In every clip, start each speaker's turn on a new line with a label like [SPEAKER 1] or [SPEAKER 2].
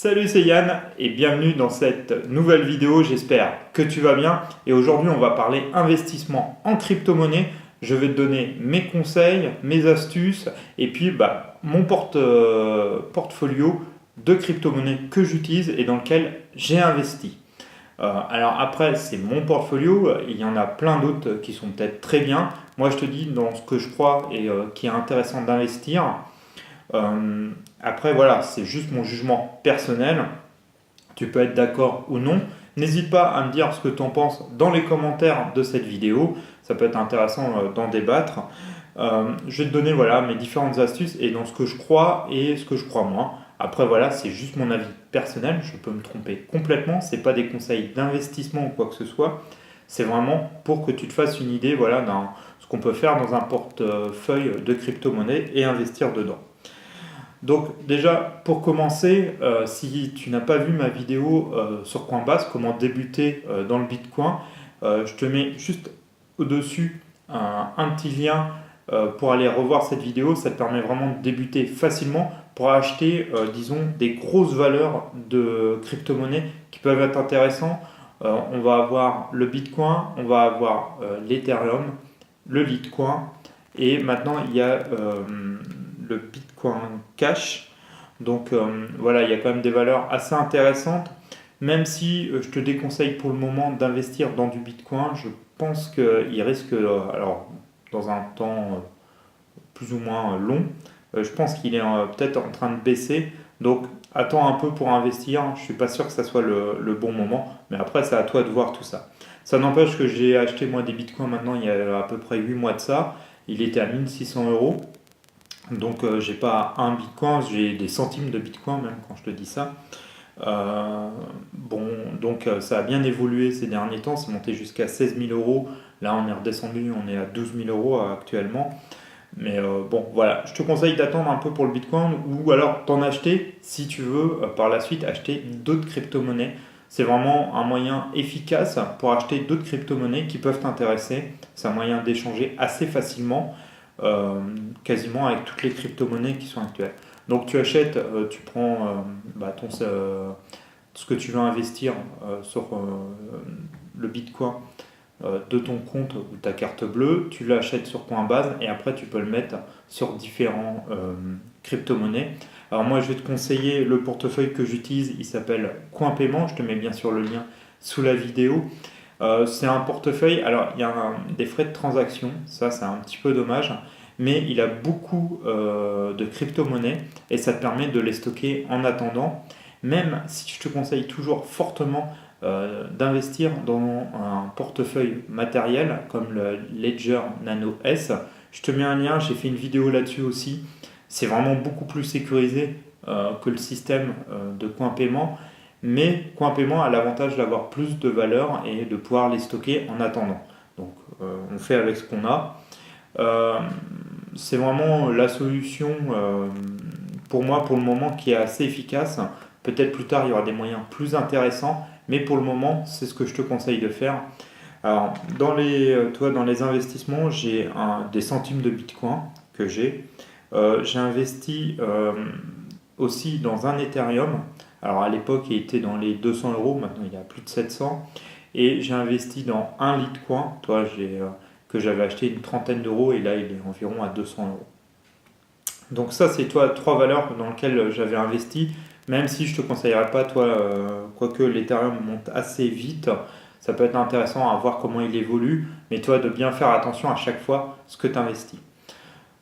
[SPEAKER 1] Salut, c'est Yann et bienvenue dans cette nouvelle vidéo, j'espère que tu vas bien. Et aujourd'hui on va parler investissement en crypto-monnaie. Je vais te donner mes conseils, mes astuces et puis mon portfolio de crypto-monnaie que j'utilise et dans lequel j'ai investi. Alors après, c'est mon portfolio, il y en a plein d'autres qui sont peut-être très bien. Moi je te dis dans ce que je crois et qui est intéressant d'investir. Après, voilà, c'est juste mon jugement personnel. Tu peux être d'accord ou non. N'hésite pas à me dire ce que tu en penses dans les commentaires de cette vidéo. Ça peut être intéressant d'en débattre. Je vais te donner voilà, mes différentes astuces et dans ce que je crois et ce que je crois moins. Après, voilà, c'est juste mon avis personnel. Je peux me tromper complètement. Ce n'est pas des conseils d'investissement ou quoi que ce soit. C'est vraiment pour que tu te fasses une idée voilà, de ce qu'on peut faire dans un portefeuille de crypto-monnaie et investir dedans. Donc déjà, pour commencer, si tu n'as pas vu ma vidéo sur Coinbase, comment débuter dans le Bitcoin, je te mets juste au-dessus un petit lien pour aller revoir cette vidéo. Ça te permet vraiment de débuter facilement pour acheter, disons, des grosses valeurs de crypto-monnaie qui peuvent être intéressantes. On va avoir le Bitcoin, on va avoir l'Ethereum, le Litecoin, et maintenant il y a le Bitcoin Cash. Donc voilà, il y a quand même des valeurs assez intéressantes. Même si je te déconseille pour le moment d'investir dans du Bitcoin, je pense qu'il risque, alors dans un temps plus ou moins long, je pense qu'il est peut-être en train de baisser. Donc attends un peu pour investir. Je ne suis pas sûr que ça soit le bon moment. Mais après, c'est à toi de voir tout ça. Ça n'empêche que j'ai acheté moi des Bitcoins maintenant il y a à peu près 8 mois de ça. Il était à 1600 euros. Donc j'ai pas un Bitcoin, j'ai des centimes de Bitcoin même quand je te dis ça. Donc ça a bien évolué ces derniers temps, c'est monté jusqu'à 16 000 euros. Là on est redescendu, on est à 12 000 euros actuellement. Mais bon voilà, je te conseille d'attendre un peu pour le Bitcoin ou alors t'en acheter si tu veux par la suite acheter d'autres crypto-monnaies. C'est vraiment un moyen efficace pour acheter d'autres crypto-monnaies qui peuvent t'intéresser. C'est un moyen d'échanger assez facilement. Quasiment avec toutes les crypto-monnaies qui sont actuelles. Donc tu achètes, tu prends ce que tu veux investir sur le Bitcoin de ton compte ou ta carte bleue, tu l'achètes sur Coinbase et après tu peux le mettre sur différents crypto-monnaies. Alors moi je vais te conseiller le portefeuille que j'utilise, il s'appelle CoinPaiement, je te mets bien sûr le lien sous la vidéo. C'est un portefeuille, alors il y a des frais de transaction, ça c'est un petit peu dommage, mais il a beaucoup de crypto-monnaies et ça te permet de les stocker en attendant, même si je te conseille toujours fortement d'investir dans un portefeuille matériel comme le Ledger Nano S. Je te mets un lien, j'ai fait une vidéo là-dessus aussi, c'est vraiment beaucoup plus sécurisé que le système de CoinPaiement. Mais CoinPaiement a l'avantage d'avoir plus de valeur et de pouvoir les stocker en attendant. Donc on fait avec ce qu'on a. C'est vraiment la solution pour moi pour le moment qui est assez efficace. Peut-être plus tard il y aura des moyens plus intéressants, mais pour le moment c'est ce que je te conseille de faire. Alors dans les investissements, j'ai des centimes de Bitcoin que j'ai. J'ai investi aussi dans un Ethereum. Alors à l'époque, il était dans les 200 euros, maintenant il est à plus de 700. Et j'ai investi dans un Litecoin, que j'avais acheté une trentaine d'euros et là il est environ à 200 euros. Donc ça, c'est trois valeurs dans lesquelles j'avais investi, même si je ne te conseillerais pas, quoique l'Ethereum monte assez vite, ça peut être intéressant à voir comment il évolue, mais toi de bien faire attention à chaque fois ce que tu investis.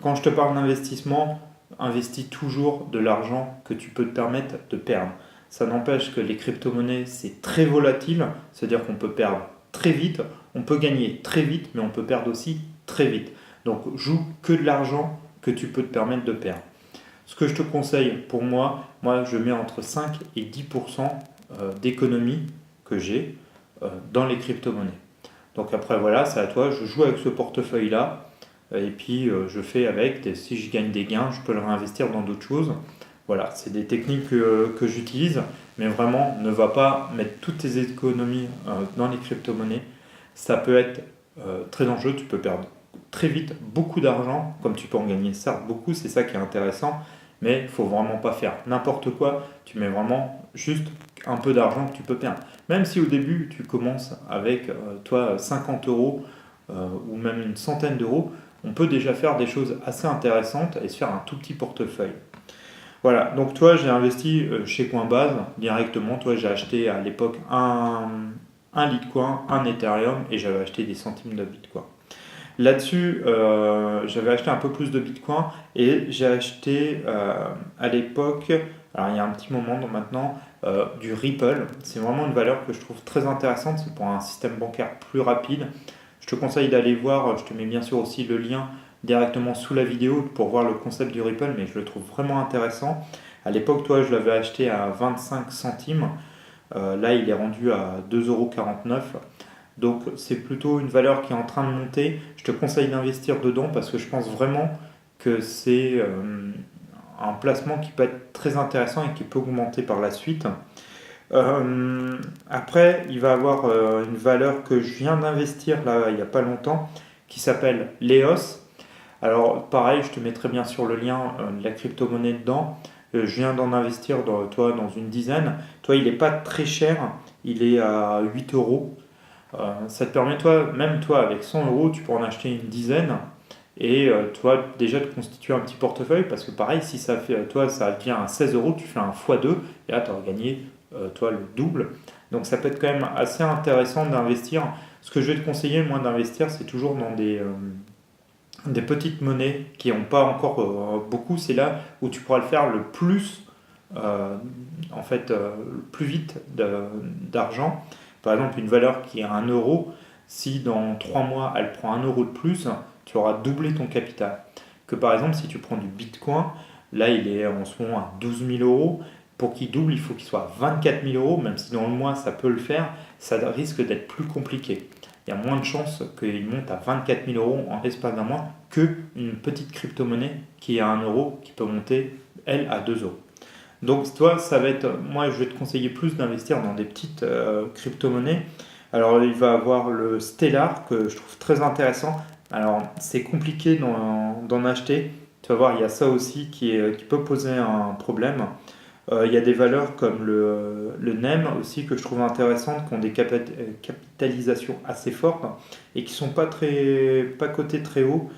[SPEAKER 1] Quand je te parle d'investissement, investis toujours de l'argent que tu peux te permettre de perdre. Ça n'empêche que les crypto-monnaies, c'est très volatile, c'est-à-dire qu'on peut perdre très vite, on peut gagner très vite, mais on peut perdre aussi très vite. Donc joue que de l'argent que tu peux te permettre de perdre. Ce que je te conseille pour moi je mets entre 5 et 10% d'économie que j'ai dans les crypto-monnaies. Donc après voilà, c'est à toi, je joue avec ce portefeuille-là. Et puis je fais avec, si je gagne des gains, je peux le réinvestir dans d'autres choses. Voilà, c'est des techniques que j'utilise, mais vraiment, ne va pas mettre toutes tes économies dans les crypto-monnaies. Ça peut être très dangereux, tu peux perdre très vite beaucoup d'argent, comme tu peux en gagner certes beaucoup, c'est ça qui est intéressant, mais il faut vraiment pas faire n'importe quoi. Tu mets vraiment juste un peu d'argent que tu peux perdre. Même si au début tu commences avec toi 50 euros ou même une centaine d'euros, on peut déjà faire des choses assez intéressantes et se faire un tout petit portefeuille. Voilà, donc toi j'ai investi chez Coinbase directement. Toi j'ai acheté à l'époque un Litecoin, un Ethereum et j'avais acheté des centimes de Bitcoin. Là-dessus, j'avais acheté un peu plus de Bitcoin et j'ai acheté à l'époque, alors il y a un petit moment maintenant, du Ripple. C'est vraiment une valeur que je trouve très intéressante. C'est pour un système bancaire plus rapide. Je te conseille d'aller voir, je te mets bien sûr aussi le lien directement sous la vidéo pour voir le concept du Ripple, mais je le trouve vraiment intéressant. À l'époque, toi, je l'avais acheté à 25 centimes. Là, il est rendu à 2,49 €. Donc c'est plutôt une valeur qui est en train de monter. Je te conseille d'investir dedans parce que je pense vraiment que c'est un placement qui peut être très intéressant et qui peut augmenter par la suite. Après, il va avoir une valeur que je viens d'investir là il n'y a pas longtemps qui s'appelle Leos. Alors pareil, je te mettrai bien sûr le lien de la crypto-monnaie dedans. Je viens d'en investir dans une dizaine. Toi, il n'est pas très cher, il est à 8 euros. Ça te permet, toi, même toi, avec 100 euros, tu peux en acheter une dizaine et toi, déjà de constituer un petit portefeuille parce que pareil, si ça fait, toi, ça devient à 16 euros, tu fais un x2 et là, tu auras gagné, toi, le double. Donc, ça peut être quand même assez intéressant d'investir. Ce que je vais te conseiller, moi, d'investir, c'est toujours dans des petites monnaies qui n'ont pas encore beaucoup. C'est là où tu pourras le faire le plus, en fait, le plus vite d'argent. Par exemple, une valeur qui est à 1 euro, si dans 3 mois elle prend 1 euro de plus, tu auras doublé ton capital. Que par exemple, si tu prends du Bitcoin, là il est en ce moment à 12 000 euros. Pour qu'il double, il faut qu'il soit à 24 000 euros, même si dans le mois ça peut le faire, ça risque d'être plus compliqué. Il y a moins de chances qu'il monte à 24 000 euros en l'espace d'un mois qu'une petite crypto-monnaie qui est à 1 euro, qui peut monter, elle, à 2 euros. Donc toi, ça va être, moi je vais te conseiller plus d'investir dans des petites crypto-monnaies. Alors il va avoir le Stellar que je trouve très intéressant. Alors c'est compliqué d'en acheter. Tu vas voir, il y a ça aussi qui peut poser un problème. Il y a des valeurs comme le NEM aussi que je trouve intéressantes, qui ont des capitalisations assez fortes et qui ne sont pas cotées très haut.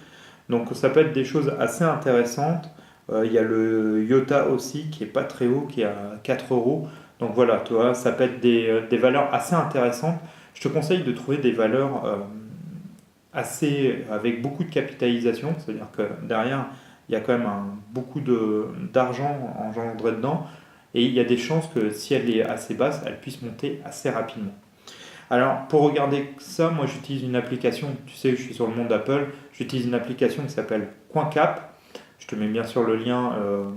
[SPEAKER 1] Donc ça peut être des choses assez intéressantes. Il y a le IOTA aussi qui est pas très haut, qui est à 4 euros. Donc voilà, tu vois, ça peut être des valeurs assez intéressantes. Je te conseille de trouver des valeurs avec beaucoup de capitalisation, c'est-à-dire que derrière, il y a quand même beaucoup d'argent engendré dedans. Et il y a des chances que si elle est assez basse, elle puisse monter assez rapidement. Alors, pour regarder ça, moi j'utilise une application, tu sais, je suis sur le monde Apple, j'utilise une application qui s'appelle CoinCap. Je te mets bien sûr le lien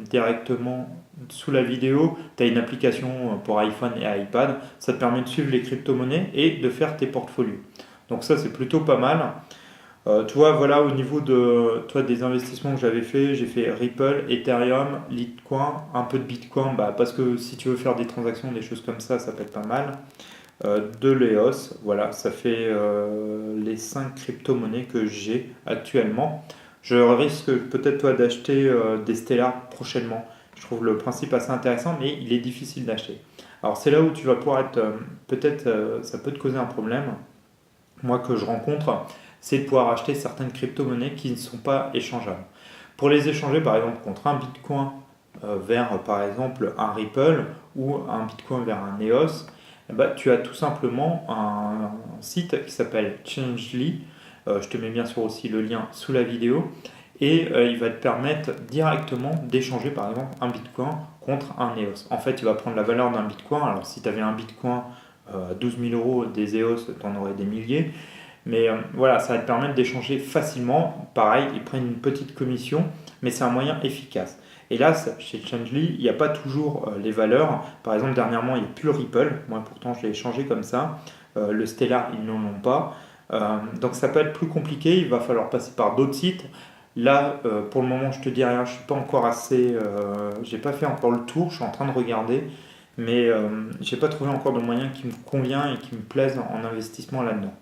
[SPEAKER 1] directement sous la vidéo. Tu as une application pour iPhone et iPad. Ça te permet de suivre les crypto-monnaies et de faire tes portfolios. Donc ça, c'est plutôt pas mal. Tu vois, voilà, au niveau des investissements que j'avais fait, j'ai fait Ripple, Ethereum, Litecoin, un peu de Bitcoin, parce que si tu veux faire des transactions, des choses comme ça peut être pas mal. De l'EOS, voilà, ça fait les 5 crypto-monnaies que j'ai actuellement. Je risque peut-être toi d'acheter des Stellar prochainement. Je trouve le principe assez intéressant, mais il est difficile d'acheter. Alors c'est là où tu vas pouvoir être, peut-être ça peut te causer un problème, moi que je rencontre, c'est de pouvoir acheter certaines crypto-monnaies qui ne sont pas échangeables. Pour les échanger par exemple contre un Bitcoin vers par exemple un Ripple ou un Bitcoin vers un EOS, tu as tout simplement un site qui s'appelle Changely. Je te mets bien sûr aussi le lien sous la vidéo. Et il va te permettre directement d'échanger par exemple un Bitcoin contre un EOS. En fait, il va prendre la valeur d'un Bitcoin. Alors si tu avais un Bitcoin à 12 000 euros, des EOS, tu en aurais des milliers. Mais voilà, ça va te permettre d'échanger facilement. Pareil, ils prennent une petite commission, mais c'est un moyen efficace. Et là, chez Changely, il n'y a pas toujours les valeurs. Par exemple, dernièrement, il n'y a plus le Ripple. Moi, pourtant, je l'ai échangé comme ça. Le Stellar, ils n'en ont pas. Donc, ça peut être plus compliqué. Il va falloir passer par d'autres sites. Là, pour le moment, je te dis rien. Je suis pas encore assez. J'ai pas fait encore le tour. Je suis en train de regarder. Mais j'ai pas trouvé encore de moyen qui me convient et qui me plaise en investissement là-dedans.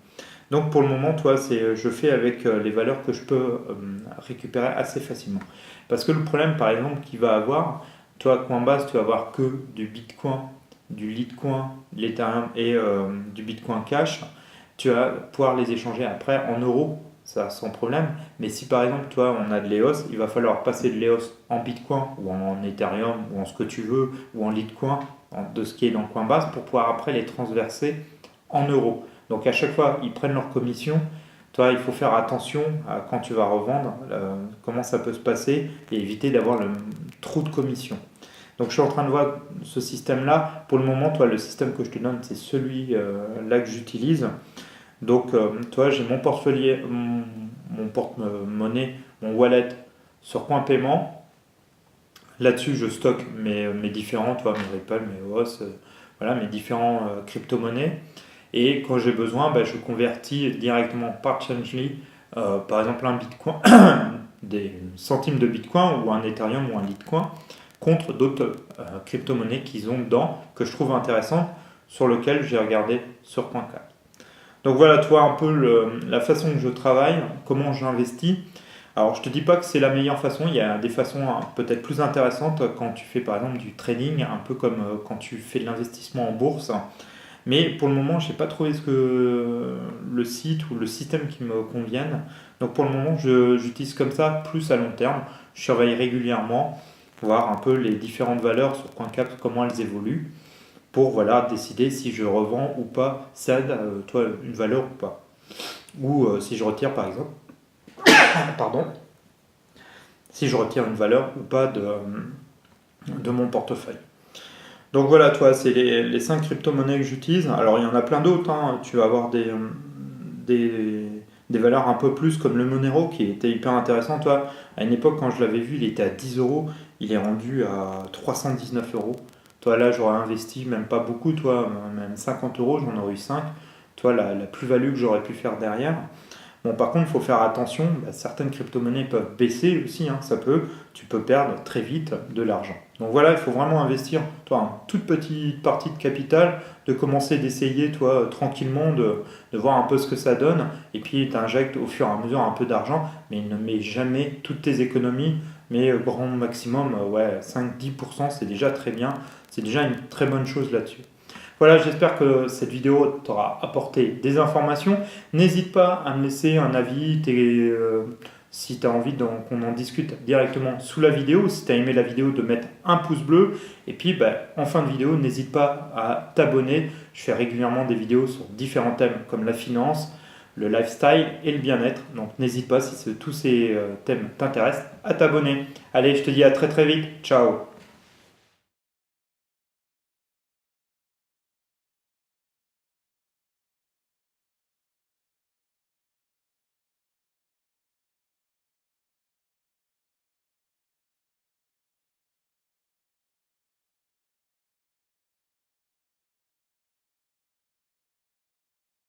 [SPEAKER 1] Donc pour le moment, toi, je fais avec les valeurs que je peux récupérer assez facilement. Parce que le problème, par exemple, qu'il va avoir, toi, Coinbase, tu vas avoir que du Bitcoin, du Litecoin, de l'Ethereum et du Bitcoin Cash. Tu vas pouvoir les échanger après en euros, ça sans problème. Mais si par exemple, toi, on a de l'EOS, il va falloir passer de l'EOS en Bitcoin ou en Ethereum ou en ce que tu veux ou en Litecoin, de ce qui est dans Coinbase, pour pouvoir après les transverser en euros. Donc à chaque fois, ils prennent leur commission. Toi, il faut faire attention à quand tu vas revendre, comment ça peut se passer et éviter d'avoir le trou de commission. Donc je suis en train de voir ce système-là. Pour le moment, toi, le système que je te donne, c'est celui-là que j'utilise. Donc, toi, j'ai mon portefeuille, mon porte-monnaie, mon wallet sur Point Paiement. Là-dessus, je stocke mes différents, toi, mes Ripple, mes EOS, voilà, mes différents crypto-monnaies. Et quand j'ai besoin, je convertis directement par Changely, par exemple un Bitcoin, des centimes de Bitcoin ou un Ethereum ou un Litecoin contre d'autres crypto-monnaies qu'ils ont dedans que je trouve intéressantes sur lesquelles j'ai regardé sur Coin4. Donc voilà, toi, un peu la façon que je travaille, comment j'investis. Alors, je te dis pas que c'est la meilleure façon, il y a des façons peut-être plus intéressantes quand tu fais par exemple du trading, un peu comme quand tu fais de l'investissement en bourse. Mais pour le moment, je n'ai pas trouvé le site ou le système qui me convienne. Donc pour le moment, j'utilise comme ça, plus à long terme. Je surveille régulièrement, voir un peu les différentes valeurs sur CoinCap, comment elles évoluent, pour voilà, décider si je revends ou pas ça, toi, une valeur ou pas. Ou si je retire par exemple, pardon, si je retire une valeur ou pas de mon portefeuille. Donc voilà, toi, c'est les 5 crypto-monnaies que j'utilise. Alors il y en a plein d'autres, hein. Tu vas avoir des valeurs un peu plus comme le Monero qui était hyper intéressant. Toi, à une époque, quand je l'avais vu, il était à 10 euros. Il est rendu à 319 euros. Toi, là, j'aurais investi même pas beaucoup, toi, même 50 euros, j'en aurais eu 5. Toi, la plus-value que j'aurais pu faire derrière. Bon, par contre, il faut faire attention, certaines crypto-monnaies peuvent baisser aussi, hein, tu peux perdre très vite de l'argent. Donc voilà, il faut vraiment investir, toi, une toute petite partie de capital, de commencer d'essayer, toi, tranquillement, de voir un peu ce que ça donne, et puis tu injectes au fur et à mesure un peu d'argent, mais ne mets jamais toutes tes économies, mais grand maximum, ouais, 5-10%, c'est déjà très bien, c'est déjà une très bonne chose là-dessus. Voilà, j'espère que cette vidéo t'aura apporté des informations. N'hésite pas à me laisser un avis si tu as envie qu'on en discute directement sous la vidéo. Si tu as aimé la vidéo, de mettre un pouce bleu. Et puis, en fin de vidéo, n'hésite pas à t'abonner. Je fais régulièrement des vidéos sur différents thèmes comme la finance, le lifestyle et le bien-être. Donc, n'hésite pas, si tous ces thèmes t'intéressent, à t'abonner. Allez, je te dis à très très vite. Ciao!